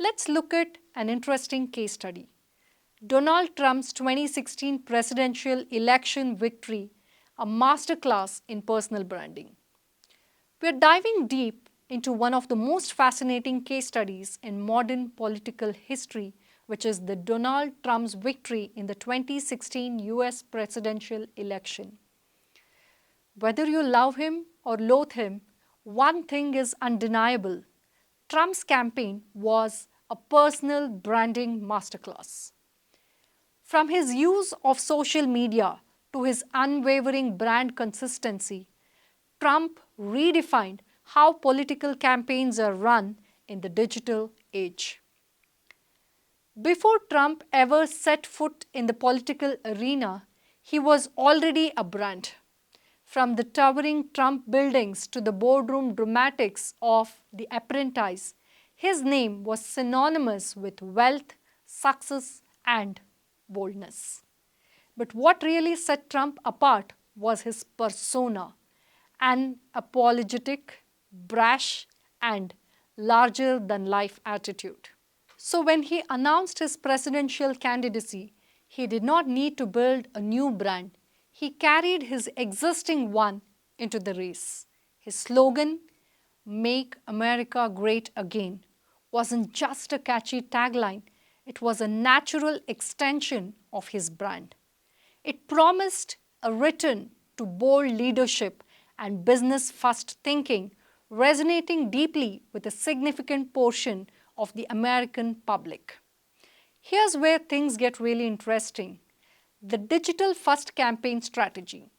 Let's look at an interesting case study. Donald Trump's 2016 presidential election victory, a masterclass in personal branding. We're diving deep into one of the most fascinating case studies in modern political history, which is the Donald Trump's victory in the 2016 US presidential election. Whether you love him or loathe him, one thing is undeniable. Trump's campaign was a personal branding masterclass. From his use of social media to his unwavering brand consistency, Trump redefined how political campaigns are run in the digital age. Before Trump ever set foot in the political arena, he was already a brand. From the towering Trump buildings to the boardroom dramatics of The Apprentice, his name was synonymous with wealth, success, and boldness. But what really set Trump apart was his persona, an apologetic, brash, and larger than life attitude. So, when he announced his presidential candidacy, he did not need to build a new brand. He carried his existing one into the race. His slogan, "Make America Great Again," wasn't just a catchy tagline, it was a natural extension of his brand. It promised a return to bold leadership and business-first thinking, resonating deeply with a significant portion of the American public. Here's where things get really interesting. The digital-first campaign strategy.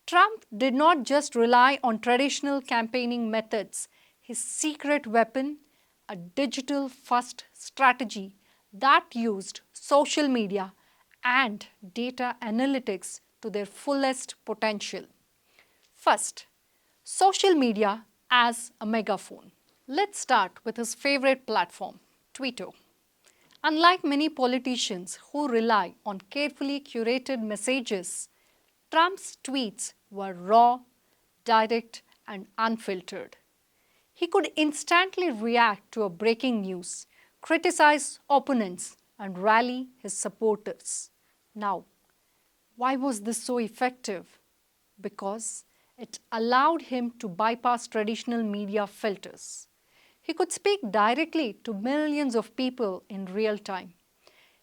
Trump did not just rely on traditional campaigning methods. His secret weapon, a digital-first strategy that used social media and data analytics to their fullest potential. First, social media as a megaphone. Let's start with his favorite platform, Twitter. Unlike many politicians who rely on carefully curated messages, Trump's tweets were raw, direct, and unfiltered. He could instantly react to a breaking news, criticize opponents, and rally his supporters. Now, why was this so effective? Because it allowed him to bypass traditional media filters. He could speak directly to millions of people in real time.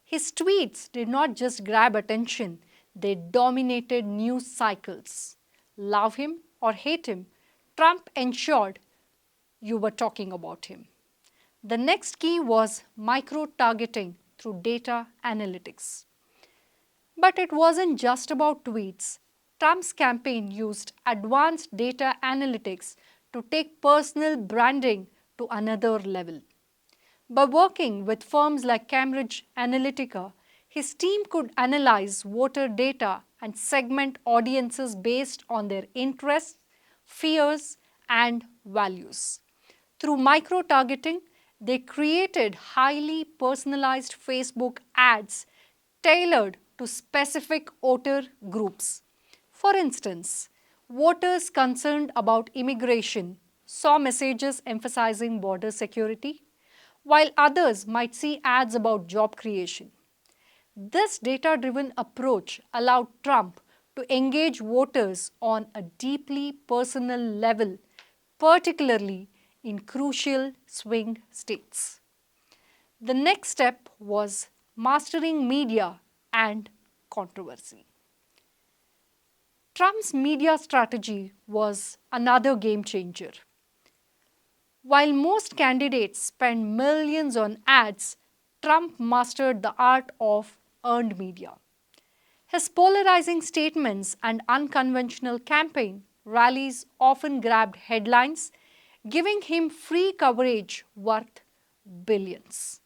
His tweets did not just grab attention, they dominated news cycles. Love him or hate him, Trump ensured you were talking about him. The next key was micro-targeting through data analytics. But it wasn't just about tweets. Trump's campaign used advanced data analytics to take personal branding to another level. By working with firms like Cambridge Analytica, his team could analyze voter data and segment audiences based on their interests, fears, and values. Through micro-targeting, they created highly personalized Facebook ads tailored to specific voter groups. For instance, voters concerned about immigration saw messages emphasizing border security, while others might see ads about job creation. This data-driven approach allowed Trump to engage voters on a deeply personal level, particularly in crucial swing states. The next step was mastering media and controversy. Trump's media strategy was another game changer. While most candidates spend millions on ads, Trump mastered the art of earned media. His polarizing statements and unconventional campaign rallies often grabbed headlines, giving him free coverage worth billions.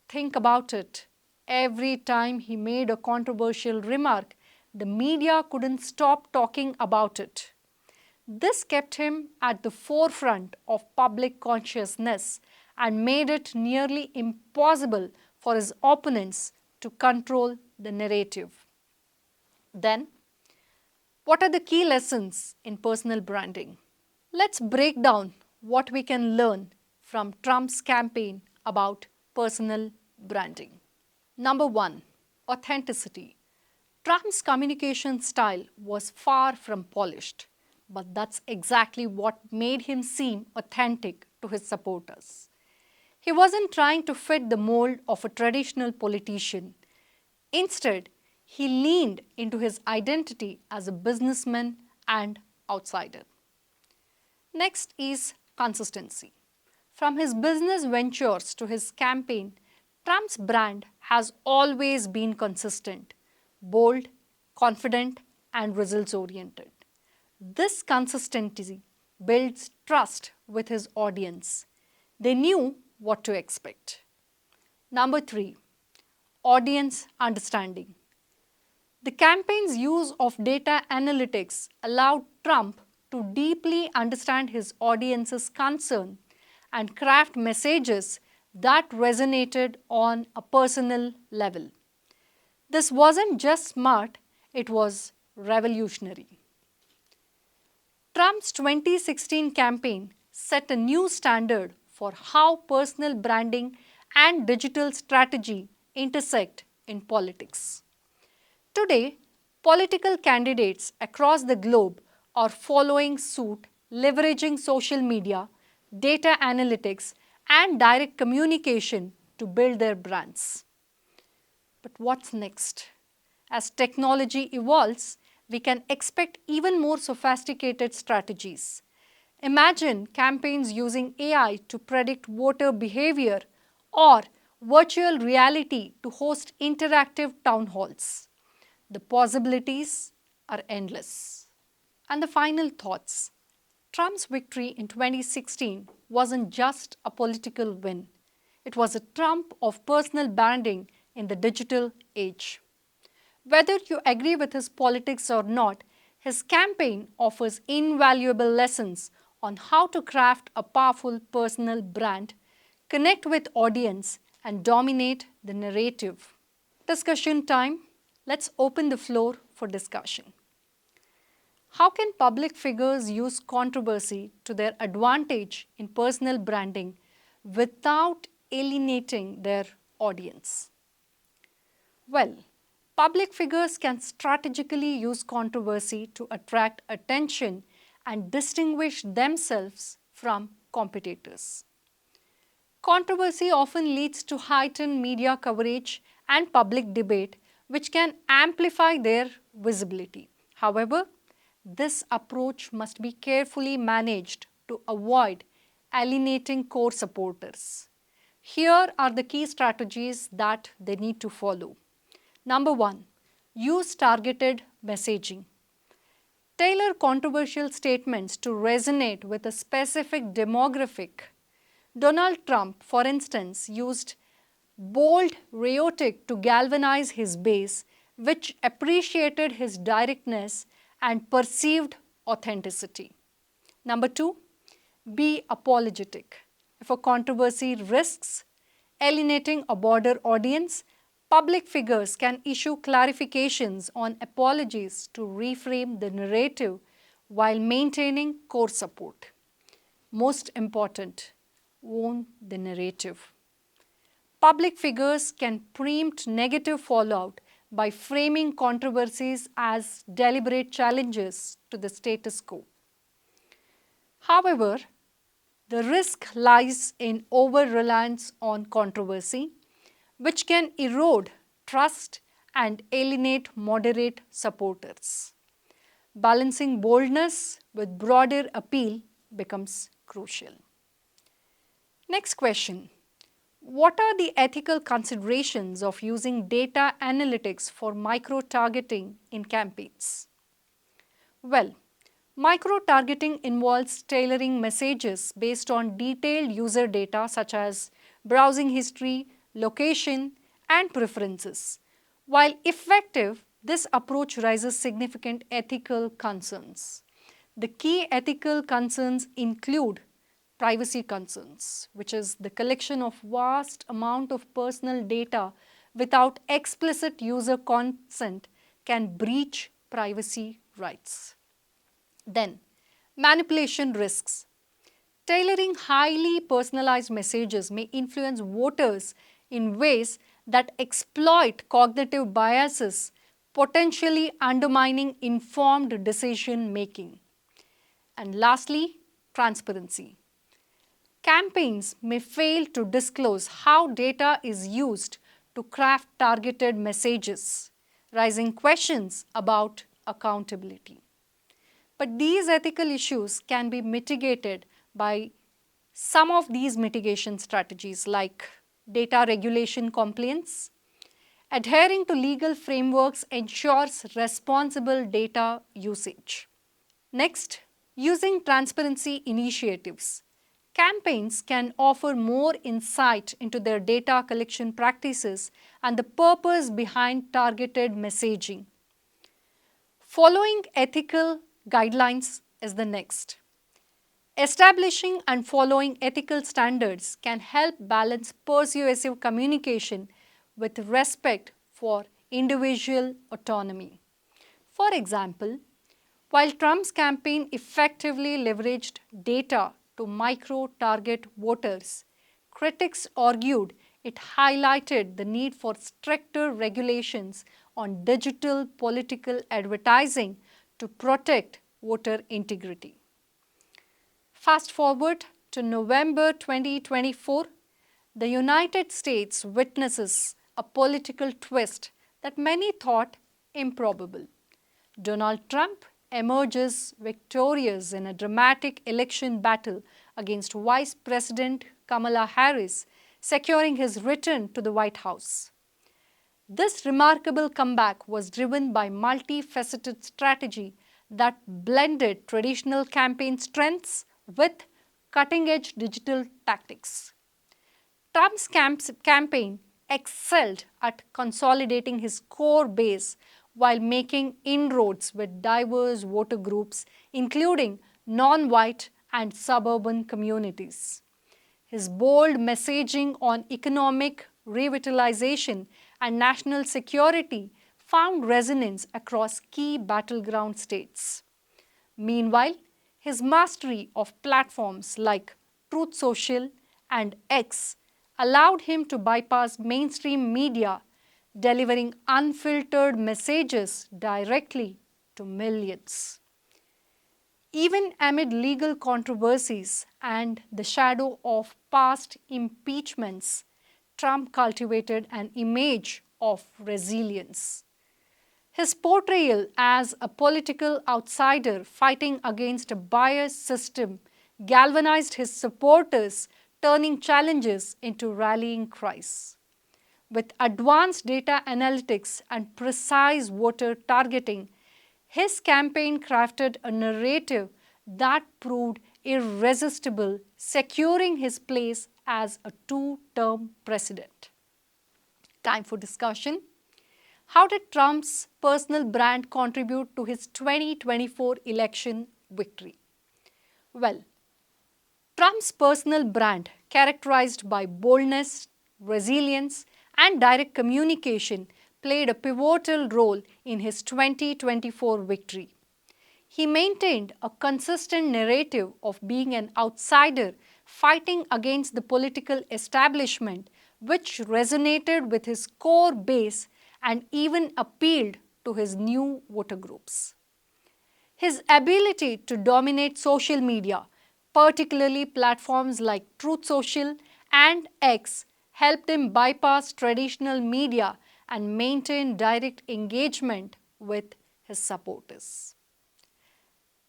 Think about it. Every time he made a controversial remark, the media couldn't stop talking about it. This kept him at the forefront of public consciousness and made it nearly impossible for his opponents to control the narrative. Then, what are the key lessons in personal branding? Let's break down what we can learn from Trump's campaign about personal branding. Number 1. Authenticity. Trump's communication style was far from polished, but that's exactly what made him seem authentic to his supporters. He wasn't trying to fit the mold of a traditional politician. Instead, he leaned into his identity as a businessman and outsider. Next is consistency. From his business ventures to his campaign, Trump's brand has always been consistent, bold, confident, and results oriented. This consistency builds trust with his audience. They knew what to expect. Number 3. Audience understanding. The campaign's use of data analytics allowed Trump to deeply understand his audience's concern and craft messages that resonated on a personal level. This wasn't just smart, it was revolutionary. Trump's 2016 campaign set a new standard for how personal branding and digital strategy intersect in politics. Today, political candidates across the globe are following suit, leveraging social media, data analytics, and direct communication to build their brands. But what's next? As technology evolves, we can expect even more sophisticated strategies. Imagine campaigns using AI to predict voter behavior or virtual reality to host interactive town halls. The possibilities are endless. And the final thoughts. Trump's victory in 2016 wasn't just a political win. It was a trump of personal branding in the digital age. Whether you agree with his politics or not, his campaign offers invaluable lessons on how to craft a powerful personal brand, connect with audience, and dominate the narrative. Discussion time. Let's open the floor for discussion. How can public figures use controversy to their advantage in personal branding without alienating their audience? Well, public figures can strategically use controversy to attract attention and distinguish themselves from competitors. Controversy often leads to heightened media coverage and public debate, which can amplify their visibility. However, this approach must be carefully managed to avoid alienating core supporters. Here are the key strategies that they need to follow. Number 1. Use targeted messaging. Tailor controversial statements to resonate with a specific demographic. Donald Trump, for instance, used bold rhetoric to galvanize his base, which appreciated his directness and perceived authenticity. Number 2. Be apologetic. If a controversy risks alienating a broader audience, public figures can issue clarifications on apologies to reframe the narrative while maintaining core support. Most important, own the narrative. Public figures can preempt negative fallout by framing controversies as deliberate challenges to the status quo. However, the risk lies in over-reliance on controversy, which can erode trust and alienate moderate supporters. Balancing boldness with broader appeal becomes crucial. Next question. What are the ethical considerations of using data analytics for micro-targeting in campaigns? Well, micro-targeting involves tailoring messages based on detailed user data such as browsing history, location, and preferences. While effective, this approach raises significant ethical concerns. The key ethical concerns include privacy concerns, which is the collection of vast amount of personal data without explicit user consent can breach privacy rights. Then, manipulation risks. Tailoring highly personalized messages may influence voters in ways that exploit cognitive biases, potentially undermining informed decision making. And lastly, transparency. Campaigns may fail to disclose how data is used to craft targeted messages, raising questions about accountability. But these ethical issues can be mitigated by some of these mitigation strategies like data regulation compliance. Adhering to legal frameworks ensures responsible data usage. Next, using transparency initiatives. Campaigns can offer more insight into their data collection practices and the purpose behind targeted messaging. Following ethical guidelines is the next. Establishing and following ethical standards can help balance persuasive communication with respect for individual autonomy. For example, while Trump's campaign effectively leveraged data to micro-target voters, critics argued it highlighted the need for stricter regulations on digital political advertising to protect voter integrity. Fast forward to November 2024, the United States witnesses a political twist that many thought improbable. Donald Trump emerges victorious in a dramatic election battle against Vice President Kamala Harris, securing his return to the White House. This remarkable comeback was driven by multifaceted strategy that blended traditional campaign strengths with cutting-edge digital tactics. Trump's campaign excelled at consolidating his core base while making inroads with diverse voter groups, including non-white and suburban communities. His bold messaging on economic revitalization and national security found resonance across key battleground states. Meanwhile, his mastery of platforms like Truth Social and X allowed him to bypass mainstream media, delivering unfiltered messages directly to millions. Even amid legal controversies and the shadow of past impeachments, Trump cultivated an image of resilience. His portrayal as a political outsider fighting against a biased system galvanized his supporters, turning challenges into rallying cries. With advanced data analytics and precise voter targeting, his campaign crafted a narrative that proved irresistible, securing his place as a two-term president. Time for discussion. How did Trump's personal brand contribute to his 2024 election victory? Well, Trump's personal brand, characterized by boldness, resilience, and direct communication, played a pivotal role in his 2024 victory. He maintained a consistent narrative of being an outsider fighting against the political establishment, which resonated with his core base and even appealed to his new voter groups. His ability to dominate social media, particularly platforms like Truth Social and X, helped him bypass traditional media and maintain direct engagement with his supporters.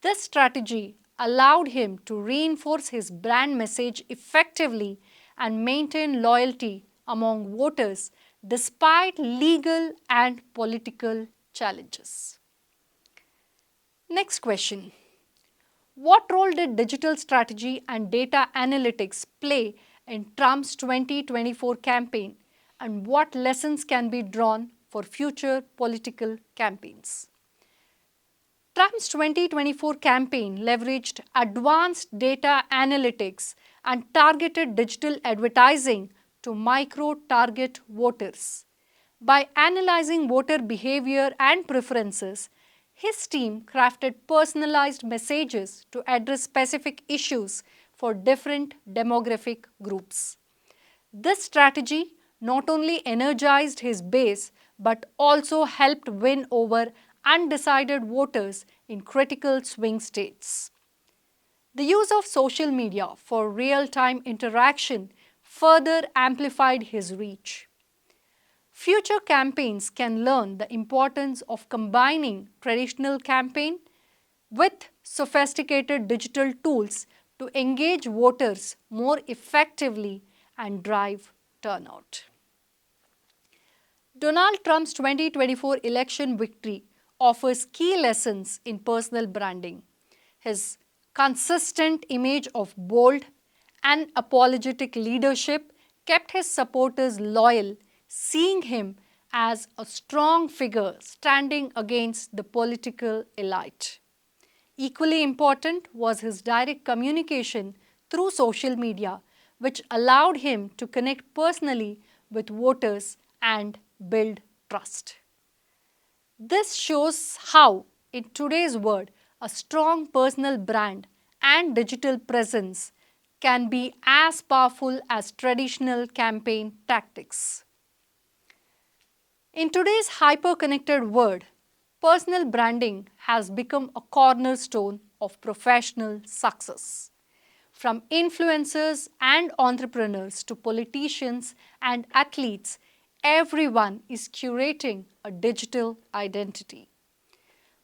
This strategy allowed him to reinforce his brand message effectively and maintain loyalty among voters despite legal and political challenges. Next question. What role did digital strategy and data analytics play in Trump's 2024 campaign, and what lessons can be drawn for future political campaigns? Trump's 2024 campaign leveraged advanced data analytics and targeted digital advertising to micro-target voters. By analyzing voter behavior and preferences, his team crafted personalized messages to address specific issues, for different demographic groups. This strategy not only energized his base but also helped win over undecided voters in critical swing states. The use of social media for real-time interaction further amplified his reach. Future campaigns can learn the importance of combining traditional campaign with sophisticated digital tools to engage voters more effectively and drive turnout. Donald Trump's 2024 election victory offers key lessons in personal branding. His consistent image of bold and apologetic leadership kept his supporters loyal, seeing him as a strong figure standing against the political elite. Equally important was his direct communication through social media, which allowed him to connect personally with voters and build trust. This shows how, in today's world, a strong personal brand and digital presence can be as powerful as traditional campaign tactics. In today's hyper-connected world, personal branding has become a cornerstone of professional success. From influencers and entrepreneurs to politicians and athletes, everyone is curating a digital identity.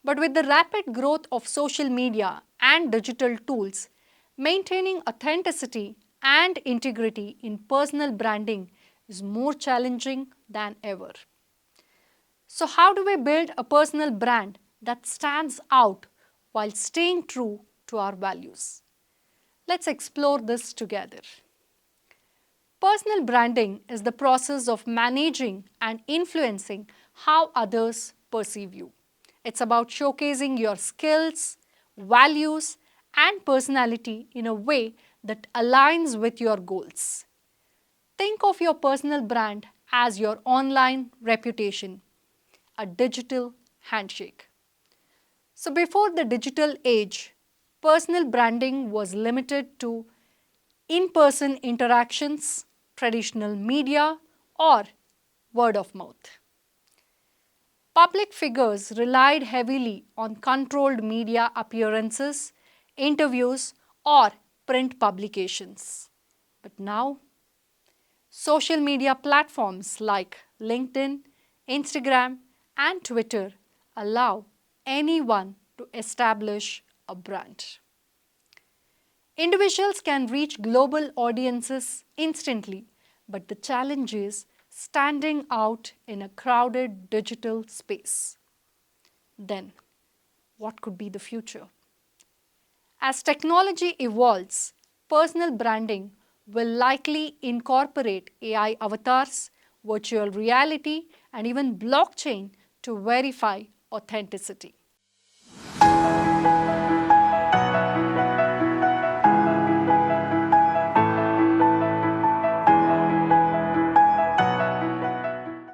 But with the rapid growth of social media and digital tools, maintaining authenticity and integrity in personal branding is more challenging than ever. So how do we build a personal brand that stands out while staying true to our values? Let's explore this together. Personal branding is the process of managing and influencing how others perceive you. It's about showcasing your skills, values, and personality in a way that aligns with your goals. Think of your personal brand as your online reputation, a digital handshake. So before the digital age, personal branding was limited to in-person interactions, traditional media, or word of mouth. Public figures relied heavily on controlled media appearances, interviews, or print publications. But now, social media platforms like LinkedIn, Instagram, and Twitter allow anyone to establish a brand. Individuals can reach global audiences instantly, but the challenge is standing out in a crowded digital space. Then, what could be the future? As technology evolves, personal branding will likely incorporate AI avatars, virtual reality, and even blockchain to verify authenticity.